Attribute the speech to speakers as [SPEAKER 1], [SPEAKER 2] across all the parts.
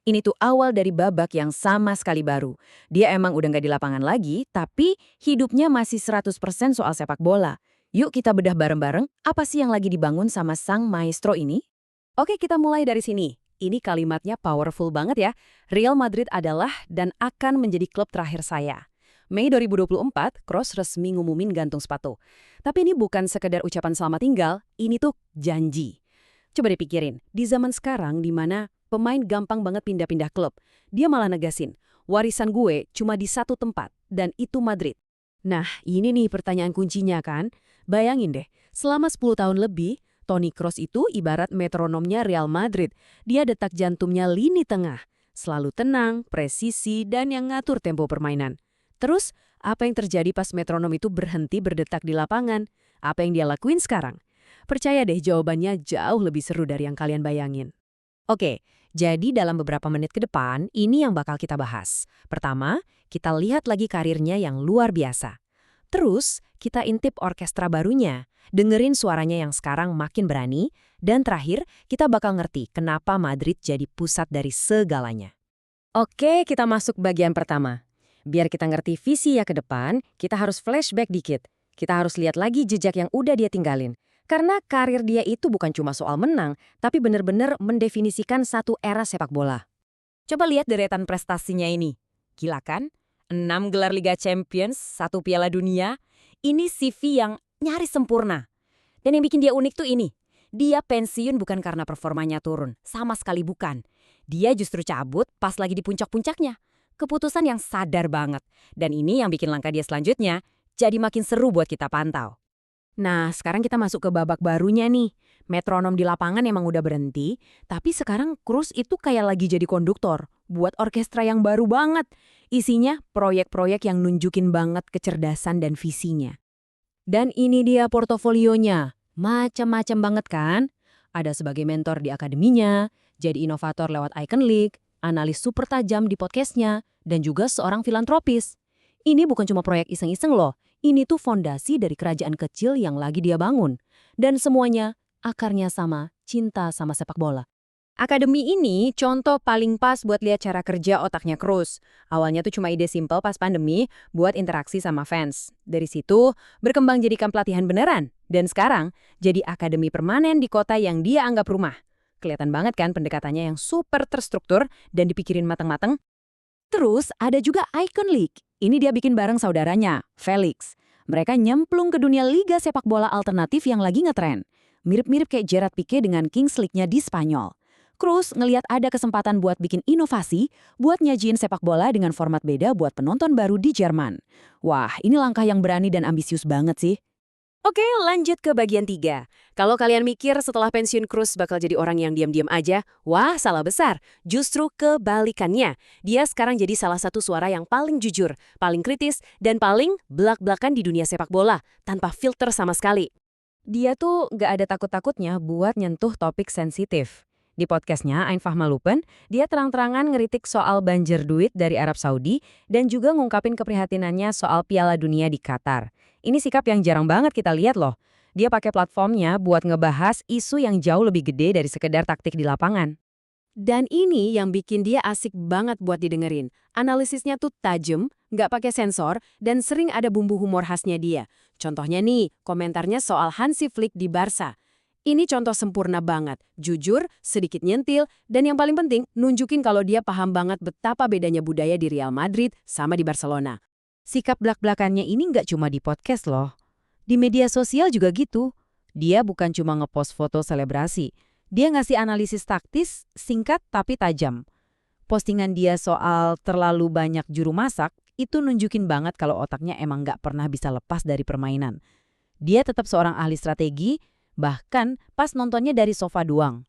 [SPEAKER 1] Ini tuh awal dari babak yang sama sekali baru. Dia emang udah nggak di lapangan lagi, tapi hidupnya masih 100% soal sepak bola. Yuk kita bedah bareng-bareng, apa sih yang lagi dibangun sama sang maestro ini?
[SPEAKER 2] Oke, kita mulai dari sini. Ini kalimatnya powerful banget ya. Real Madrid adalah dan akan menjadi klub terakhir saya. Mei 2024, Kroos resmi ngumumin gantung sepatu. Tapi ini bukan sekedar ucapan selamat tinggal, ini tuh janji. Coba dipikirin, di zaman sekarang di mana pemain gampang banget pindah-pindah klub, dia malah negasin, warisan gue cuma di satu tempat, dan itu Madrid. Nah, ini nih pertanyaan kuncinya kan. Bayangin deh, selama 10 tahun lebih, Toni Kroos itu ibarat metronomnya Real Madrid. Dia detak jantungnya lini tengah. Selalu tenang, presisi, dan yang ngatur tempo permainan. Terus, apa yang terjadi pas metronom itu berhenti berdetak di lapangan? Apa yang dia lakuin sekarang? Percaya deh jawabannya jauh lebih seru dari yang kalian bayangin.
[SPEAKER 1] Oke, jadi dalam beberapa menit ke depan, ini yang bakal kita bahas. Pertama, kita lihat lagi karirnya yang luar biasa. Terus, kita intip orkestra barunya, dengerin suaranya yang sekarang makin berani, dan terakhir, kita bakal ngerti kenapa Madrid jadi pusat dari segalanya. Oke, kita masuk bagian pertama. Biar kita ngerti visi ya ke depan, kita harus flashback dikit. Kita harus lihat lagi jejak yang udah dia tinggalin. Karena karir dia itu bukan cuma soal menang, tapi benar-benar mendefinisikan satu era sepak bola. Coba lihat deretan prestasinya ini. Gila kan? 6 gelar Liga Champions, 1 Piala Dunia. Ini CV yang nyaris sempurna. Dan yang bikin dia unik tuh ini. Dia pensiun bukan karena performanya turun. Sama sekali bukan. Dia justru cabut pas lagi di puncak-puncaknya. Keputusan yang sadar banget. Dan ini yang bikin langkah dia selanjutnya jadi makin seru buat kita pantau. Nah, sekarang kita masuk ke babak barunya nih. Metronom di lapangan emang udah berhenti, tapi sekarang Kroos itu kayak lagi jadi konduktor, buat orkestra yang baru banget. Isinya proyek-proyek yang nunjukin banget kecerdasan dan visinya. Dan ini dia portofolionya. Macam-macam banget kan? Ada sebagai mentor di akademinya, jadi inovator lewat Icon League, analis super tajam di podcastnya, dan juga seorang filantropis. Ini bukan cuma proyek iseng-iseng loh. Ini tuh fondasi dari kerajaan kecil yang lagi dia bangun. Dan semuanya akarnya sama, cinta sama sepak bola. Akademi ini contoh paling pas buat lihat cara kerja otaknya Kroos. Awalnya tuh cuma ide simpel pas pandemi buat interaksi sama fans. Dari situ berkembang jadikan pelatihan beneran. Dan sekarang jadi akademi permanen di kota yang dia anggap rumah. Kelihatan banget kan pendekatannya yang super terstruktur dan dipikirin matang-matang. Terus ada juga Icon League. Ini dia bikin bareng saudaranya, Felix. Mereka nyemplung ke dunia liga sepak bola alternatif yang lagi ngetren. Mirip-mirip kayak Gerard Pique dengan Kings League-nya di Spanyol. Kroos ngelihat ada kesempatan buat bikin inovasi, buat nyajiin sepak bola dengan format beda buat penonton baru di Jerman. Wah, ini langkah yang berani dan ambisius banget sih. Oke, lanjut ke bagian 3. Kalau kalian mikir setelah pensiun Kroos bakal jadi orang yang diam-diam aja, wah salah besar. Justru kebalikannya. Dia sekarang jadi salah satu suara yang paling jujur, paling kritis, dan paling belak-belakan di dunia sepak bola, tanpa filter sama sekali. Dia tuh gak ada takut-takutnya buat nyentuh topik sensitif. Di podcastnya Ain Fahmalupen, dia terang-terangan ngeritik soal banjir duit dari Arab Saudi dan juga ngungkapin keprihatinannya soal Piala Dunia di Qatar. Ini sikap yang jarang banget kita lihat loh. Dia pakai platformnya buat ngebahas isu yang jauh lebih gede dari sekedar taktik di lapangan. Dan ini yang bikin dia asik banget buat didengerin. Analisisnya tuh tajam, nggak pakai sensor, dan sering ada bumbu humor khasnya dia. Contohnya nih, komentarnya soal Hansi Flick di Barca. Ini contoh sempurna banget, jujur, sedikit nyentil, dan yang paling penting, nunjukin kalau dia paham banget betapa bedanya budaya di Real Madrid sama di Barcelona. Sikap belak-belakannya ini nggak cuma di podcast loh. Di media sosial juga gitu. Dia bukan cuma ngepost foto selebrasi. Dia ngasih analisis taktis, singkat tapi tajam. Postingan dia soal terlalu banyak juru masak, itu nunjukin banget kalau otaknya emang nggak pernah bisa lepas dari permainan. Dia tetap seorang ahli strategi, bahkan pas nontonnya dari sofa doang.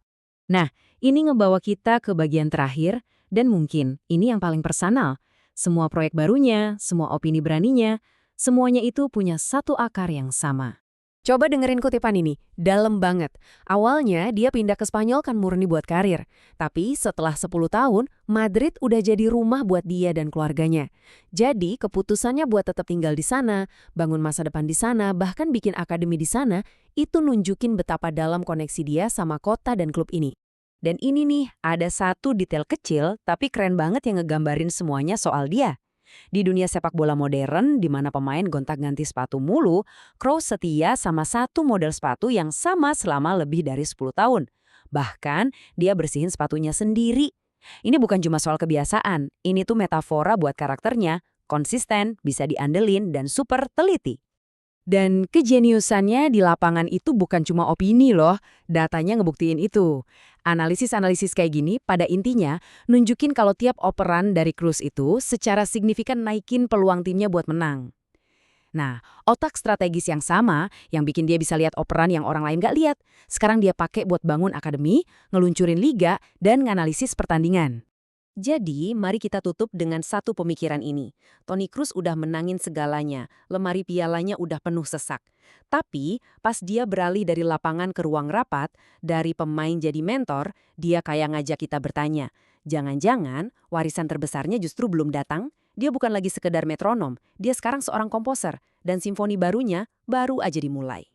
[SPEAKER 1] Nah, ini ngebawa kita ke bagian terakhir, dan mungkin ini yang paling personal. Semua proyek barunya, semua opini beraninya, semuanya itu punya satu akar yang sama. Coba dengerin kutipan ini, dalam banget. Awalnya dia pindah ke Spanyol kan murni buat karir. Tapi setelah 10 tahun, Madrid udah jadi rumah buat dia dan keluarganya. Jadi keputusannya buat tetap tinggal di sana, bangun masa depan di sana, bahkan bikin akademi di sana, itu nunjukin betapa dalam koneksi dia sama kota dan klub ini.
[SPEAKER 2] Dan ini nih, ada satu detail kecil tapi keren banget yang ngegambarin semuanya soal dia. Di dunia sepak bola modern, di mana pemain gonta-ganti sepatu mulu, Kroos setia sama satu model sepatu yang sama selama lebih dari 10 tahun. Bahkan, dia bersihin sepatunya sendiri. Ini bukan cuma soal kebiasaan, ini tuh metafora buat karakternya, konsisten, bisa diandelin, dan super teliti. Dan kejeniusannya di lapangan itu bukan cuma opini loh, datanya ngebuktiin itu. Analisis-analisis kayak gini pada intinya nunjukin kalau tiap operan dari Kroos itu secara signifikan naikin peluang timnya buat menang. Nah, otak strategis yang sama yang bikin dia bisa lihat operan yang orang lain gak lihat, sekarang dia pakai buat bangun akademi, ngeluncurin liga, dan nganalisis pertandingan.
[SPEAKER 1] Jadi, mari kita tutup dengan satu pemikiran ini. Toni Kroos udah menangin segalanya, lemari pialanya udah penuh sesak. Tapi, pas dia beralih dari lapangan ke ruang rapat, dari pemain jadi mentor, dia kayak ngajak kita bertanya, jangan-jangan warisan terbesarnya justru belum datang? Dia bukan lagi sekedar metronom, dia sekarang seorang komposer, dan simfoni barunya baru aja dimulai.